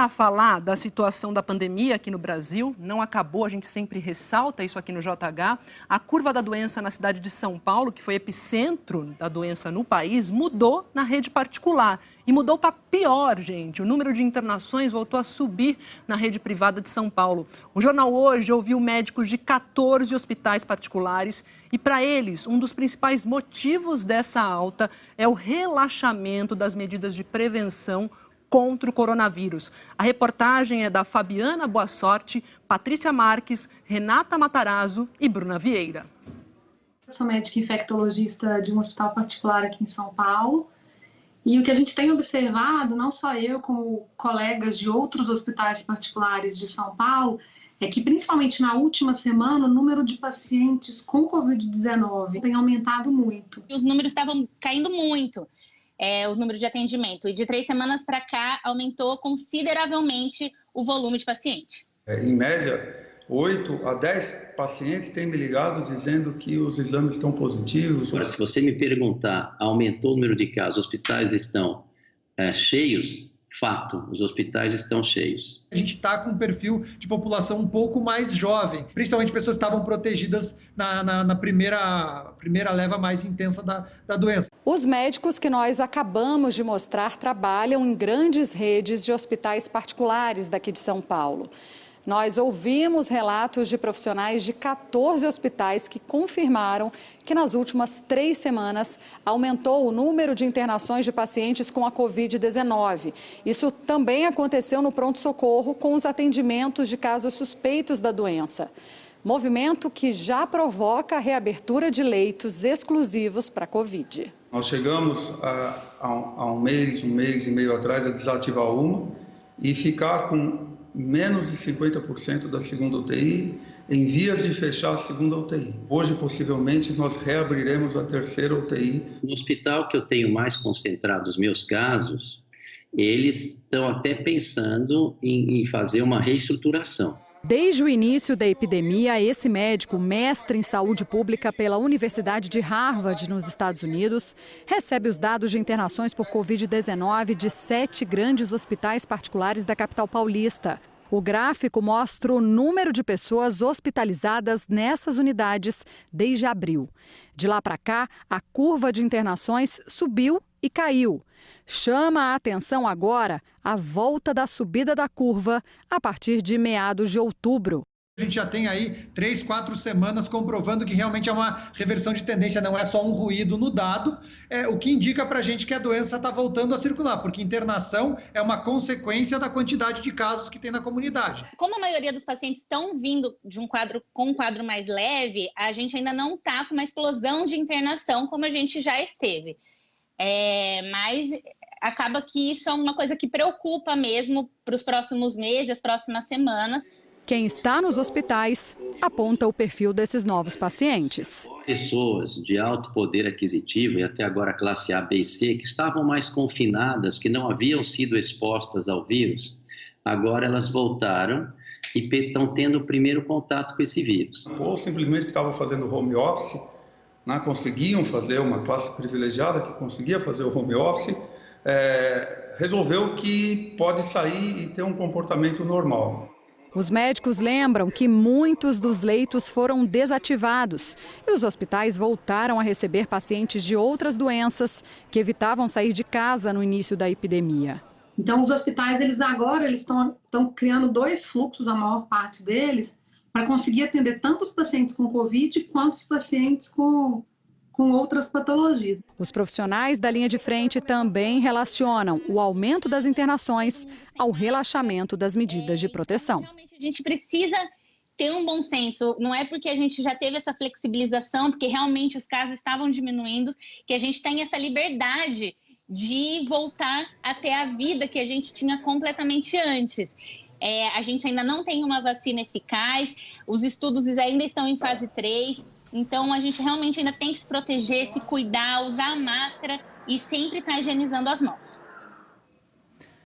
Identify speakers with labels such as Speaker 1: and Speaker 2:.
Speaker 1: voltar a falar da situação da pandemia aqui no Brasil. Não acabou, a gente sempre ressalta isso aqui no JH. A curva da doença na cidade de São Paulo, que foi epicentro da doença no país, mudou na rede particular. E mudou para pior, gente. O número de internações voltou a subir na rede privada de São Paulo. O Jornal Hoje ouviu médicos de 14 hospitais particulares e, para eles, um dos principais motivos dessa alta é o relaxamento das medidas de prevenção contra o coronavírus. A reportagem é da Fabiana Boa Sorte, Patrícia Marques, Renata Matarazzo e Bruna Vieira.
Speaker 2: Eu sou médica infectologista de um hospital particular aqui em São Paulo. E o que a gente tem observado, não só eu, como colegas de outros hospitais particulares de São Paulo, é que principalmente na última semana o número de pacientes com Covid-19 tem aumentado muito.
Speaker 3: Os números estavam caindo muito. Os números de atendimento. E de 3 semanas para cá, aumentou consideravelmente o volume de pacientes.
Speaker 4: Em média, 8 a 10 pacientes têm me ligado dizendo que os exames estão positivos.
Speaker 5: Agora, se você me perguntar, aumentou o número de casos, os hospitais estão cheios? Fato, os hospitais estão cheios.
Speaker 6: A gente está com um perfil de população um pouco mais jovem, principalmente pessoas que estavam protegidas na primeira leva mais intensa da doença.
Speaker 7: Os médicos que nós acabamos de mostrar trabalham em grandes redes de hospitais particulares daqui de São Paulo. Nós ouvimos relatos de profissionais de 14 hospitais que confirmaram que nas últimas 3 semanas aumentou o número de internações de pacientes com a Covid-19. Isso também aconteceu no pronto-socorro com os atendimentos de casos suspeitos da doença. Movimento que já provoca a reabertura de leitos exclusivos para a Covid.
Speaker 4: Nós chegamos a um mês e meio atrás a desativar uma e ficar com menos de 50% da segunda UTI, em vias de fechar a segunda UTI. Hoje, possivelmente, nós reabriremos a terceira UTI.
Speaker 5: No hospital que eu tenho mais concentrado os meus casos, eles estão até pensando em fazer uma reestruturação.
Speaker 7: Desde o início da epidemia, esse médico, mestre em saúde pública pela Universidade de Harvard, nos Estados Unidos, recebe os dados de internações por Covid-19 de 7 grandes hospitais particulares da capital paulista. O gráfico mostra o número de pessoas hospitalizadas nessas unidades desde abril. De lá para cá, a curva de internações subiu e caiu. Chama a atenção agora a volta da subida da curva a partir de meados de outubro.
Speaker 6: A gente já tem aí 3, 4 semanas comprovando que realmente é uma reversão de tendência, não é só um ruído no dado, o que indica para a gente que a doença está voltando a circular, porque internação é uma consequência da quantidade de casos que tem na comunidade.
Speaker 3: Como a maioria dos pacientes estão vindo de um quadro mais leve, a gente ainda não está com uma explosão de internação como a gente já esteve. Mas acaba que isso é uma coisa que preocupa mesmo para os próximos meses, as próximas semanas.
Speaker 7: Quem está nos hospitais aponta o perfil desses novos pacientes.
Speaker 5: Pessoas de alto poder aquisitivo e até agora classe A, B e C, que estavam mais confinadas, que não haviam sido expostas ao vírus, agora elas voltaram e estão tendo o primeiro contato com esse vírus.
Speaker 4: Ou simplesmente que estavam fazendo home office, conseguiam fazer, uma classe privilegiada que conseguia fazer o home office, resolveu que pode sair e ter um comportamento normal.
Speaker 7: Os médicos lembram que muitos dos leitos foram desativados e os hospitais voltaram a receber pacientes de outras doenças que evitavam sair de casa no início da epidemia.
Speaker 2: Então, os hospitais, eles estão criando 2 fluxos, a maior parte deles, para conseguir atender tanto os pacientes com Covid quanto os pacientes com outras patologias.
Speaker 7: Os profissionais da linha de frente também relacionam o aumento das internações ao relaxamento das medidas de proteção.
Speaker 3: Realmente a gente precisa ter um bom senso, não é porque a gente já teve essa flexibilização, porque realmente os casos estavam diminuindo, que a gente tem essa liberdade de voltar até a vida que a gente tinha completamente antes. A gente ainda não tem uma vacina eficaz, os estudos ainda estão em fase 3, então a gente realmente ainda tem que se proteger, se cuidar, usar a máscara e sempre estar higienizando as mãos.